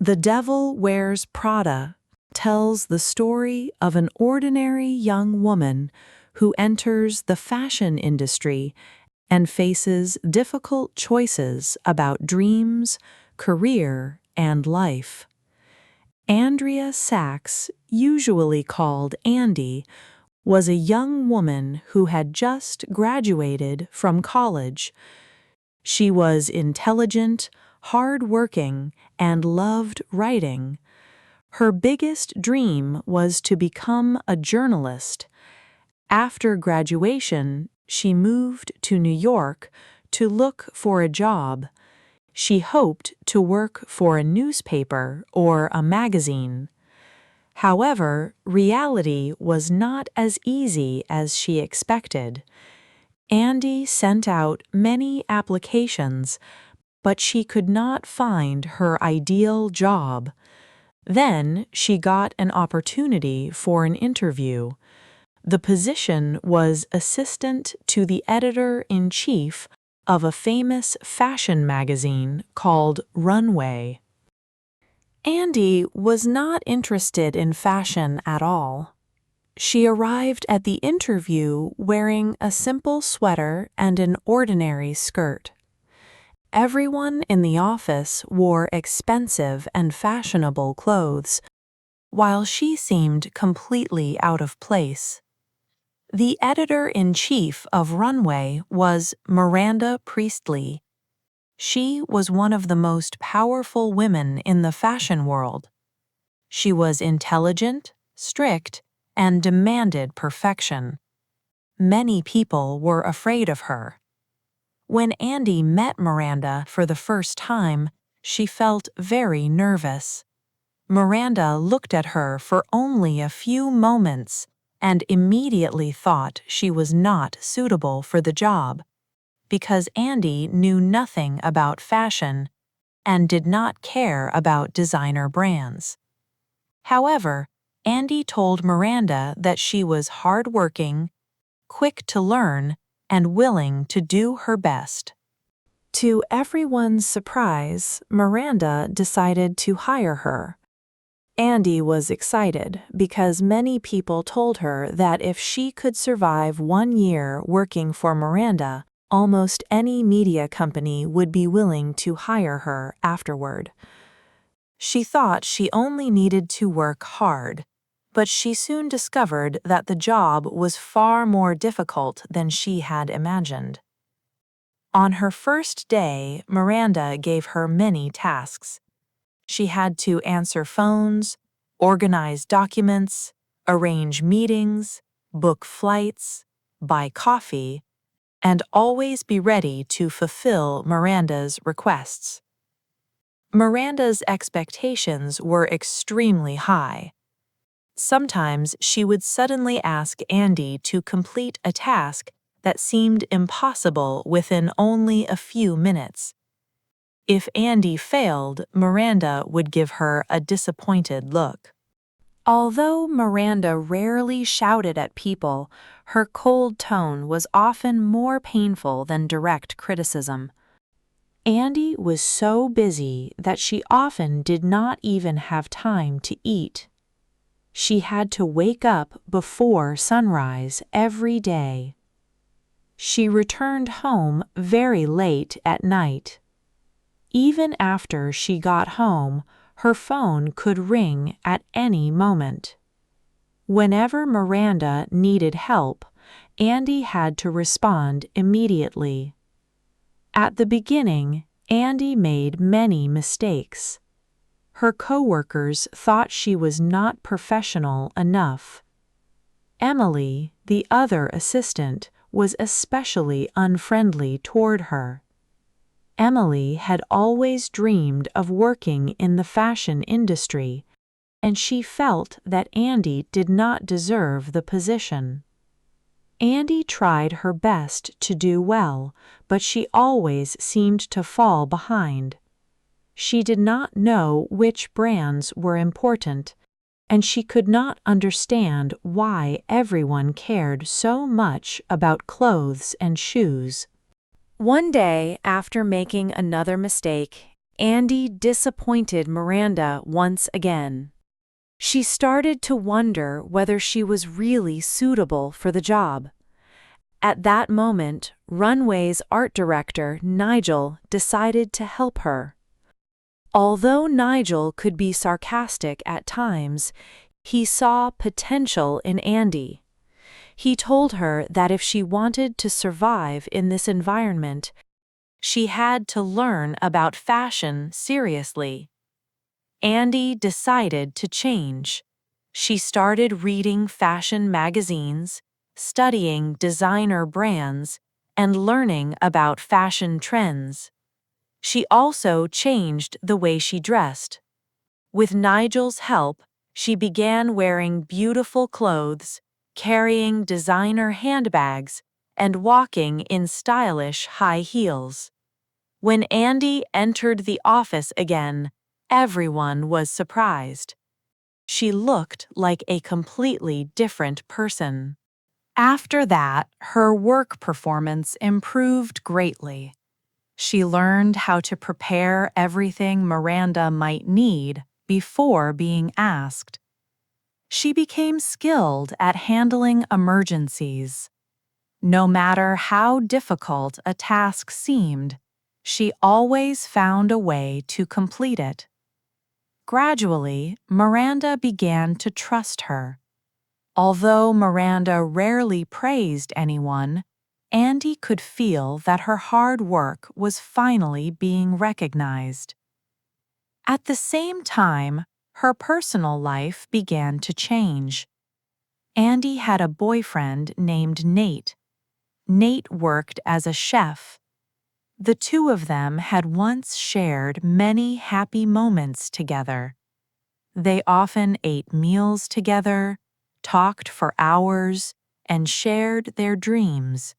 The Devil Wears Prada tells the story of an ordinary young woman who enters the fashion industry and faces difficult choices about dreams, career, and life. Andrea Sachs, usually called Andy, was a young woman who had just graduated from college. She was intelligent, hard-working, and loved writing. Her biggest dream was to become a journalist. After graduation, she moved to New York to look for a job. She hoped to work for a newspaper or a magazine. However, reality was not as easy as she expected. Andy sent out many applications, but she could not find her ideal job. Then she got an opportunity for an interview. The position was assistant to the editor-in-chief of a famous fashion magazine called Runway. Andy was not interested in fashion at all. She arrived at the interview wearing a simple sweater and an ordinary skirt. Everyone in the office wore expensive and fashionable clothes, while she seemed completely out of place. The editor-in-chief of Runway was Miranda Priestley. She was one of the most powerful women in the fashion world. She was intelligent, strict, and demanded perfection. Many people were afraid of her. When Andy met Miranda for the first time, she felt very nervous. Miranda looked at her for only a few moments and immediately thought she was not suitable for the job, because Andy knew nothing about fashion and did not care about designer brands. However, Andy told Miranda that she was hardworking, quick to learn, and willing to do her best. To everyone's surprise, Miranda decided to hire her. Andy was excited because many people told her that if she could survive 1 year working for Miranda, almost any media company would be willing to hire her afterward. She thought she only needed to work hard, but she soon discovered that the job was far more difficult than she had imagined. On her first day, Miranda gave her many tasks. She had to answer phones, organize documents, arrange meetings, book flights, buy coffee, and always be ready to fulfill Miranda's requests. Miranda's expectations were extremely high. Sometimes she would suddenly ask Andy to complete a task that seemed impossible within only a few minutes. If Andy failed, Miranda would give her a disappointed look. Although Miranda rarely shouted at people, her cold tone was often more painful than direct criticism. Andy was so busy that she often did not even have time to eat. She had to wake up before sunrise every day. She returned home very late at night. Even after she got home, her phone could ring at any moment. Whenever Miranda needed help, Andy had to respond immediately. At the beginning, Andy made many mistakes. Her coworkers thought she was not professional enough. Emily, the other assistant, was especially unfriendly toward her. Emily had always dreamed of working in the fashion industry, and she felt that Andy did not deserve the position. Andy tried her best to do well, but she always seemed to fall behind. She did not know which brands were important, and she could not understand why everyone cared so much about clothes and shoes. One day, after making another mistake, Andy disappointed Miranda once again. She started to wonder whether she was really suitable for the job. At that moment, Runway's art director, Nigel, decided to help her. Although Nigel could be sarcastic at times, he saw potential in Andy. He told her that if she wanted to survive in this environment, she had to learn about fashion seriously. Andy decided to change. She started reading fashion magazines, studying designer brands, and learning about fashion trends. She also changed the way she dressed. With Nigel's help, she began wearing beautiful clothes, carrying designer handbags, and walking in stylish high heels. When Andy entered the office again, everyone was surprised. She looked like a completely different person. After that, her work performance improved greatly. She learned how to prepare everything Miranda might need before being asked. She became skilled at handling emergencies. No matter how difficult a task seemed, she always found a way to complete it. Gradually, Miranda began to trust her. Although Miranda rarely praised anyone, Andy could feel that her hard work was finally being recognized. At the same time, her personal life began to change. Andy had a boyfriend named Nate. Nate worked as a chef. The two of them had once shared many happy moments together. They often ate meals together, talked for hours, and shared their dreams.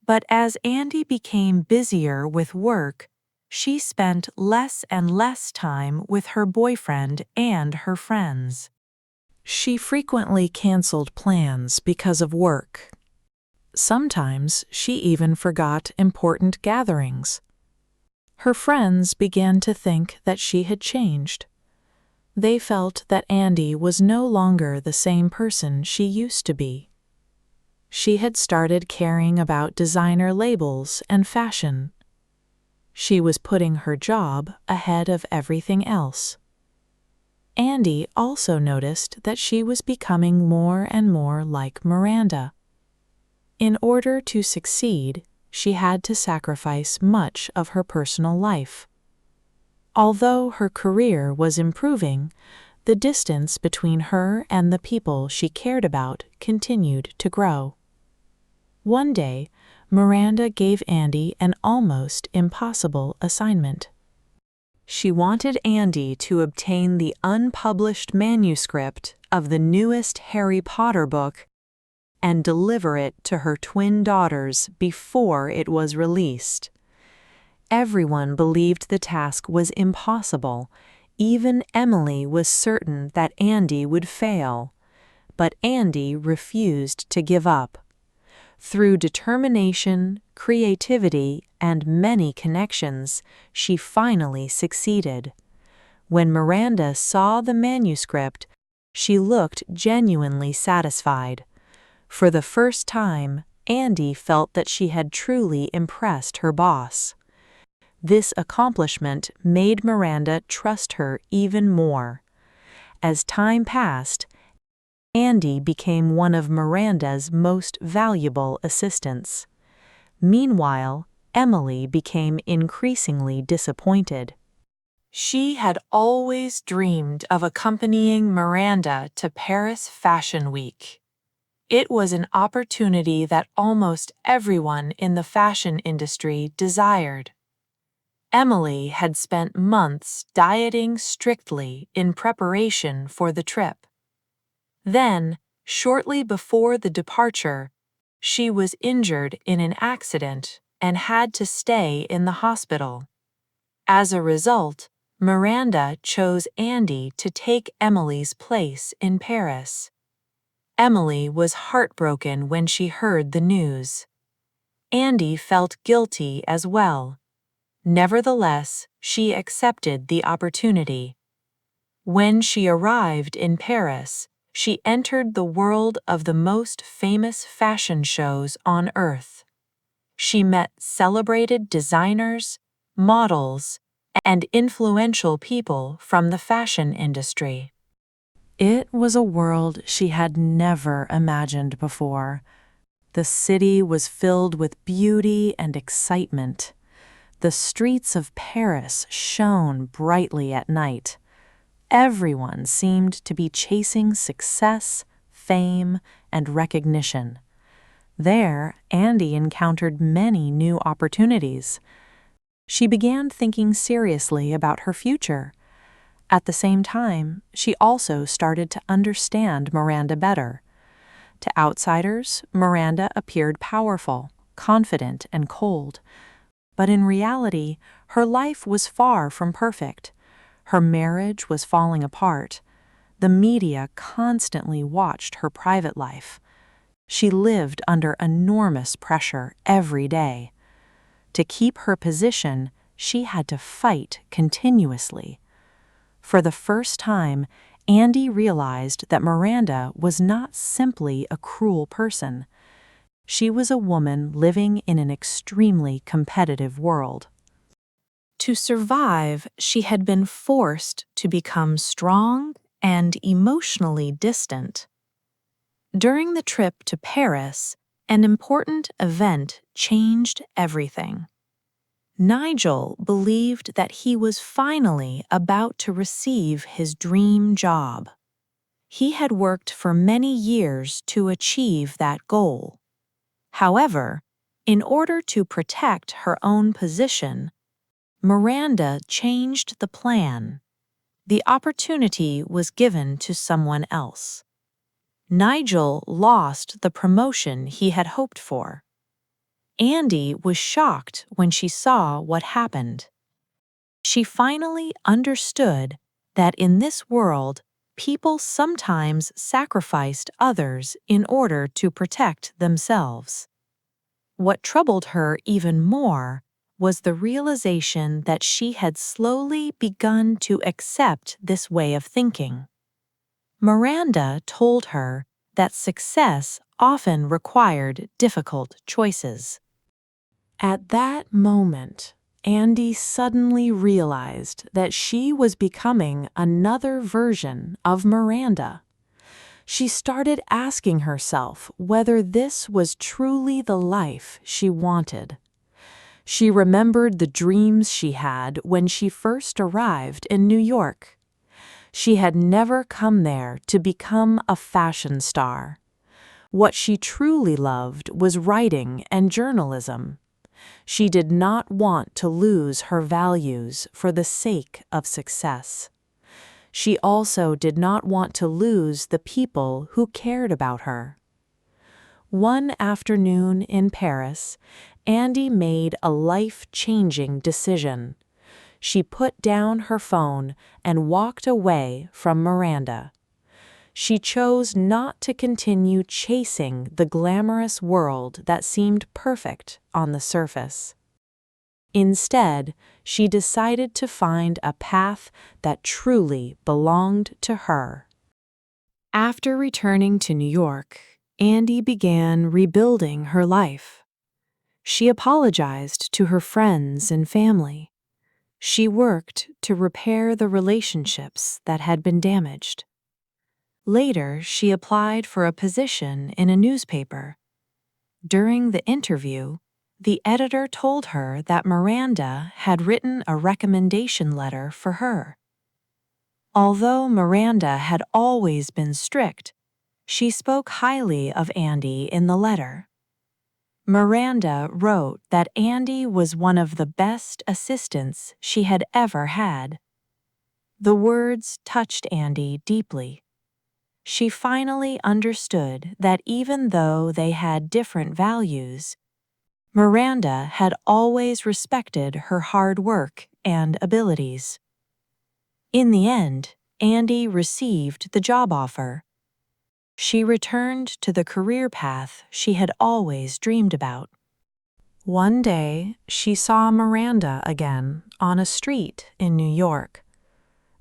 But as Andy became busier with work, she spent less and less time with her boyfriend and her friends. She frequently canceled plans because of work. Sometimes she even forgot important gatherings. Her friends began to think that she had changed. They felt that Andy was no longer the same person she used to be. She had started caring about designer labels and fashion. She was putting her job ahead of everything else. Andy also noticed that she was becoming more and more like Miranda. In order to succeed, she had to sacrifice much of her personal life. Although her career was improving, the distance between her and the people she cared about continued to grow. One day, Miranda gave Andy an almost impossible assignment. She wanted Andy to obtain the unpublished manuscript of the newest Harry Potter book and deliver it to her twin daughters before it was released. Everyone believed the task was impossible. Even Emily was certain that Andy would fail. But Andy refused to give up. Through determination, creativity, and many connections, she finally succeeded. When Miranda saw the manuscript, she looked genuinely satisfied. For the first time, Andy felt that she had truly impressed her boss. This accomplishment made Miranda trust her even more. As time passed, Andy became one of Miranda's most valuable assistants. Meanwhile, Emily became increasingly disappointed. She had always dreamed of accompanying Miranda to Paris Fashion Week. It was an opportunity that almost everyone in the fashion industry desired. Emily had spent months dieting strictly in preparation for the trip. Then, shortly before the departure, she was injured in an accident and had to stay in the hospital. As a result, Miranda chose Andy to take Emily's place in Paris. Emily was heartbroken when she heard the news. Andy felt guilty as well. Nevertheless, she accepted the opportunity. When she arrived in Paris, she entered the world of the most famous fashion shows on Earth. She met celebrated designers, models, and influential people from the fashion industry. It was a world she had never imagined before. The city was filled with beauty and excitement. The streets of Paris shone brightly at night. Everyone seemed to be chasing success, fame, and recognition. There, Andy encountered many new opportunities. She began thinking seriously about her future. At the same time, she also started to understand Miranda better. To outsiders, Miranda appeared powerful, confident, and cold. But in reality, her life was far from perfect. Her marriage was falling apart. The media constantly watched her private life. She lived under enormous pressure every day. To keep her position, she had to fight continuously. For the first time, Andy realized that Miranda was not simply a cruel person. She was a woman living in an extremely competitive world. To survive, she had been forced to become strong and emotionally distant. During the trip to Paris, an important event changed everything. Nigel believed that he was finally about to receive his dream job. He had worked for many years to achieve that goal. However, in order to protect her own position, Miranda changed the plan. The opportunity was given to someone else. Nigel lost the promotion he had hoped for. Andy was shocked when she saw what happened. She finally understood that in this world, people sometimes sacrificed others in order to protect themselves. What troubled her even more was the realization that she had slowly begun to accept this way of thinking. Miranda told her that success often required difficult choices. At that moment, Andy suddenly realized that she was becoming another version of Miranda. She started asking herself whether this was truly the life she wanted. She remembered the dreams she had when she first arrived in New York. She had never come there to become a fashion star. What she truly loved was writing and journalism. She did not want to lose her values for the sake of success. She also did not want to lose the people who cared about her. One afternoon in Paris, Andy made a life-changing decision. She put down her phone and walked away from Miranda. She chose not to continue chasing the glamorous world that seemed perfect on the surface. Instead, she decided to find a path that truly belonged to her. After returning to New York, Andy began rebuilding her life. She apologized to her friends and family. She worked to repair the relationships that had been damaged. Later, she applied for a position in a newspaper. During the interview, the editor told her that Miranda had written a recommendation letter for her. Although Miranda had always been strict, she spoke highly of Andy in the letter. Miranda wrote that Andy was one of the best assistants she had ever had. The words touched Andy deeply. She finally understood that even though they had different values, Miranda had always respected her hard work and abilities. In the end, Andy received the job offer. She returned to the career path she had always dreamed about. One day, she saw Miranda again on a street in New York.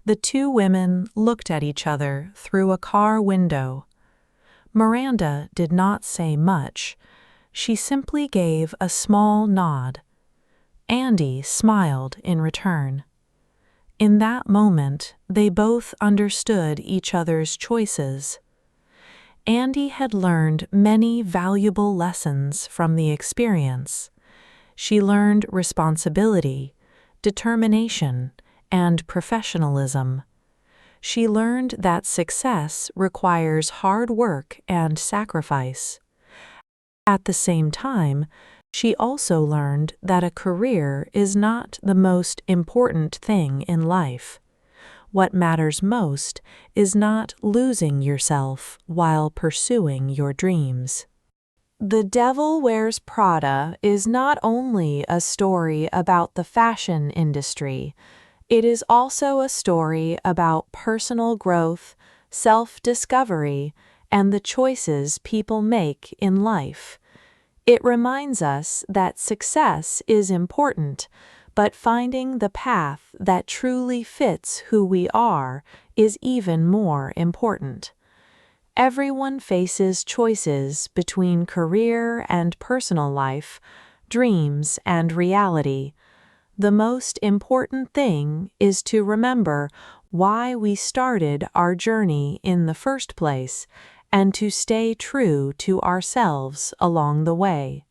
The two women looked at each other through a car window. Miranda did not say much. She simply gave a small nod. Andy smiled in return. In that moment, they both understood each other's choices. Andy had learned many valuable lessons from the experience. She learned responsibility, determination, and professionalism. She learned that success requires hard work and sacrifice. At the same time, she also learned that a career is not the most important thing in life. What matters most is not losing yourself while pursuing your dreams. The Devil Wears Prada is not only a story about the fashion industry, it is also a story about personal growth, self-discovery, and the choices people make in life. It reminds us that success is important, but finding the path that truly fits who we are is even more important. Everyone faces choices between career and personal life, dreams and reality. The most important thing is to remember why we started our journey in the first place and to stay true to ourselves along the way.